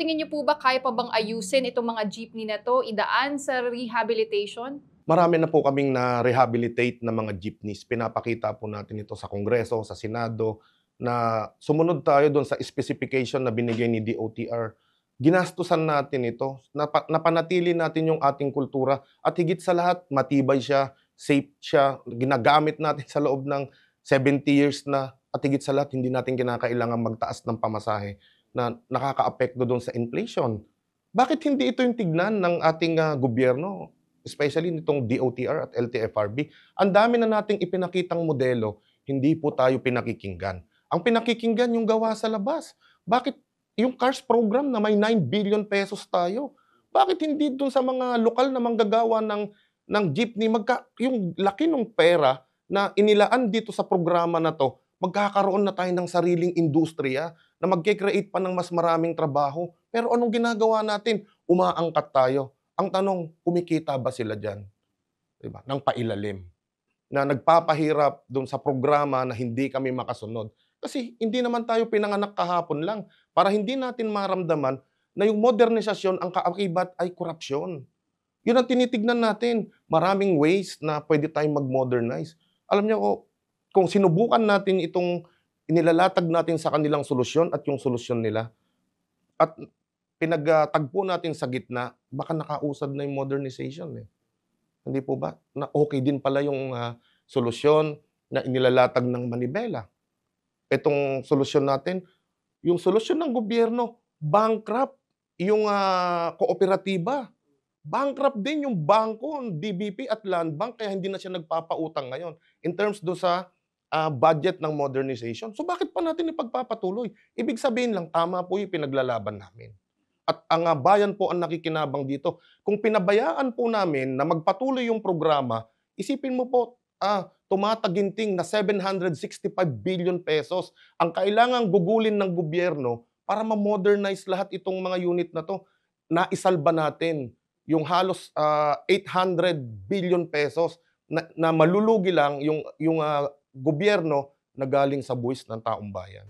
Tingin niyo po ba kaya pa bang ayusin itong mga jeepney na 'to, idaan sa rehabilitation? Marami na po kaming na-rehabilitate na mga jeepneys. Pinapakita po natin ito sa Kongreso, sa Senado, na sumunod tayo doon sa specification na binigay ni DOTR. Ginastusan natin ito, napanatili natin yung ating kultura at higit sa lahat, matibay siya, safe siya, ginagamit natin sa loob ng 70 years na at higit sa lahat, hindi natin kinakailangan magtaas ng pamasahe na nakakaapekto doon sa inflation. Bakit hindi ito yung tignan ng ating gobyerno? Especially nitong DOTR at LTFRB, ang dami na nating ipinakitang modelo, hindi po tayo pinakikinggan. Ang pinakikinggan yung gawa sa labas. Bakit yung CARS program na may 9 billion pesos tayo? Bakit hindi dun sa mga lokal na manggagawa ng jeepney, yung laki ng pera na inilaan dito sa programa na to, magkakaroon na tayo ng sariling industriya na magkikreate pa ng mas maraming trabaho. Pero anong ginagawa natin? Umaangkat tayo. Ang tanong, kumikita ba sila diyan? 'Di ba? Nang pailalim. Na nagpapahirap do'n sa programa na hindi kami makasunod. Kasi hindi naman tayo pinanganak kahapon lang para hindi natin maramdaman na yung modernisasyon ang kaakibat ay korapsyon. 'Yun ang tinitignan natin. Maraming ways na puwede tayong mag-modernize. Alam niyo kung sinubukan natin itong inilalatag natin sa kanilang solusyon at yung solusyon nila at pinagtagpo natin sa gitna, baka nakausad na yung modernization, eh. Hindi po ba? Na okey din pala yung, solusyon na inilalatag ng manibela. Itong solusyon natin, yung solusyon ng gobyerno, bankrupt yung, kooperatiba. Bankrupt din yung bangko, DBP at Land Bank kaya hindi na siya nagpapautang ngayon in terms do sa, budget ng modernization. So bakit pa natin ipagpapatuloy? Ibig sabihin lang tama po yung pinaglalaban namin. At ang bayan po ang nakikinabang dito. Kung pinabayaan po namin na magpatuloy yung programa, isipin mo po, tumataginting na 765 billion pesos ang kailangang gugulin ng gobyerno para ma-modernize lahat itong mga unit na 'to. Naisalba natin yung halos 800 billion pesos na malulugi lang yung gobyerno na galing sa buwis ng taong bayan.